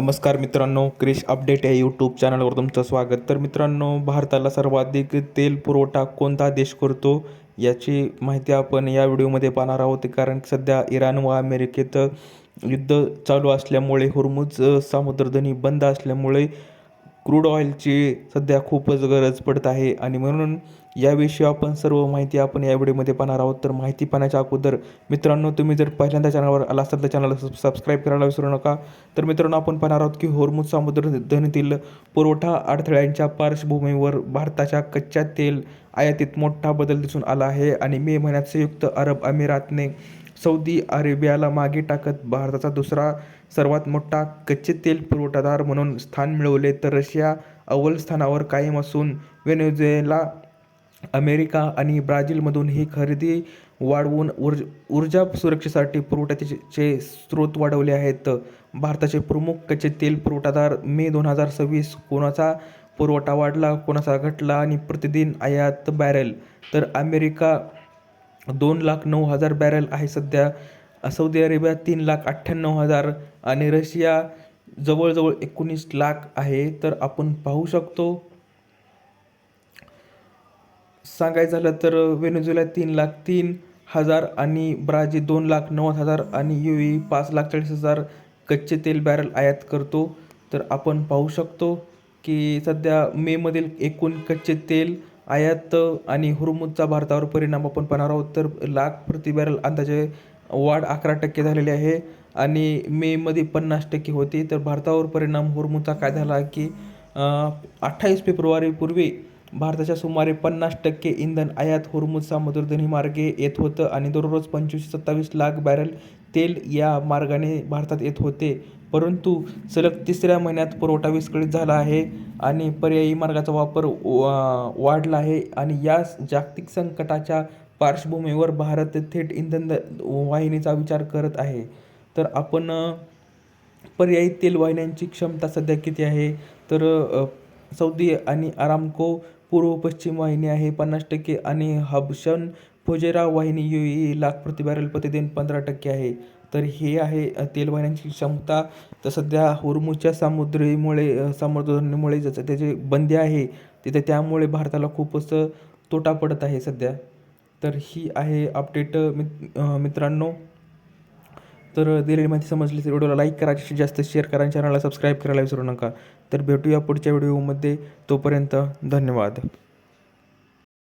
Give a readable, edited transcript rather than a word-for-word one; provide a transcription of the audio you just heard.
नमस्कार मित्रांनो, क्रिश अपडेट या यूट्यूब चॅनलवर तुमचं स्वागत. तर मित्रांनो, भारताला सर्वाधिक तेल पुरवठा कोणता देश करतो याची माहिती आपण या व्हिडिओमध्ये पाहणार आहोत. कारण सध्या इराण व अमेरिकेत युद्ध चालू असल्यामुळे हुर्मुझ सामुद्रधनी बंद असल्यामुळे क्रूड ऑइलची सध्या खूपच गरज पडत आहे आणि म्हणून याविषयी आपण सर्व माहिती आपण या व्हिडिओमध्ये पाहणार आहोत. तर माहिती पाहण्याच्या अगोदर मित्रांनो, तुम्ही जर पहिल्यांदा चॅनलवर आला असाल तर चॅनलला सबस्क्राईब करायला विसरू नका. तर मित्रांनो, आपण पाहणार आहोत की होर्मुझ सामुद्रधनीतील पुरवठा अडथळ्यांच्या पार्श्वभूमीवर भारताच्या कच्च्या तेल आयातीत मोठा बदल दिसून आला आहे आणि मे महिन्यात संयुक्त अरब अमिरातने सौदी अरेबियाला मागे टाकत भारताचा दुसरा सर्वात मोठा कच्चे तेल पुरवठादार म्हणून स्थान मिळवले. तर रशिया अव्वल स्थानावर कायम असून व्हेनेझुएला, अमेरिका आणि ब्राझीलमधून ही खरेदी वाढवून ऊर्जा सुरक्षेसाठी पुरवठ्याचे स्रोत वाढवले आहेत. भारताचे प्रमुख कच्चे तेल पुरवठादार मे 2026 कोणाचा पुरवठा वाढला, कोणाचा घटला आणि प्रतिदिन आयात बॅरेल. तर अमेरिका 2,09,000 बॅरेल आहे सध्या, सौदी अरेबिया 3,98,000 आणि रशिया जवळजवळ 19 लाख आहे. तर आपण पाहू शकतो, सांगायचं झालं तर व्हेनेझुएला 3,03,000 आणि ब्राझील 2,90,000 आणि UAE 5,40,000 कच्चे तेल बॅरल आयात करतो. तर आपण पाहू शकतो की सध्या मेमधील एकूण कच्चे तेल आयात आणि हुर्मुझचा भारतावर परिणाम आपण पाहणार आहोत. तर लाख प्रति बॅरल अंदाजे वाढ 11% झालेली आहे आणि मेमध्ये 50% होती. तर भारतावर परिणाम हुर्मुझचा काय झाला की 28 फेब्रुवारीपूर्वी भारताच्या सुमारे 50% इंधन आयात हुर्मुझ सामुद्रधनी मार्गे येत होतं आणि दररोज 25-27 लाख बॅरल तेल या मार्गाने भारतात येत होते. परंतु सलग तिसऱ्या महिन्यात पुरवठा विस्कळीत झाला आहे आणि पर्यायी मार्गाचा वापर वाढला आहे आणि या जागतिक संकटाच्या पार्श्वभूमीवर भारत थेट इंधन वाहिनीचा विचार करत आहे. तर आपण पर्यायी तेल वाहिन्यांची क्षमता सध्या किती आहे, तर सौदी आणि अरामको पूर्व पश्चिम वाहिनी आहे 50% आणि हबशन फुजेरा वाहिनी UAE लाख प्रति बॅरल प्रतिदिन 15% आहे. तर हे आहे तेल वाहिन्यांची क्षमता. तर सध्या हुर्मुझच्या सामुद्रधनीमुळे जसं त्याची बंदी आहे तिथे, त्यामुळे भारताला खूपच तोटा पडत आहे सध्या. तर ही आहे अपडेट मित्रांनो. तर दिलेली माहिती समजली तर व्हिडिओला लाईक करा, जास्तीत जास्त शेअर करा आणि चॅनलला सबस्क्राईब करायला विसरू नका. तर भेटूया पुढच्या व्हिडिओमध्ये. तोपर्यंत धन्यवाद.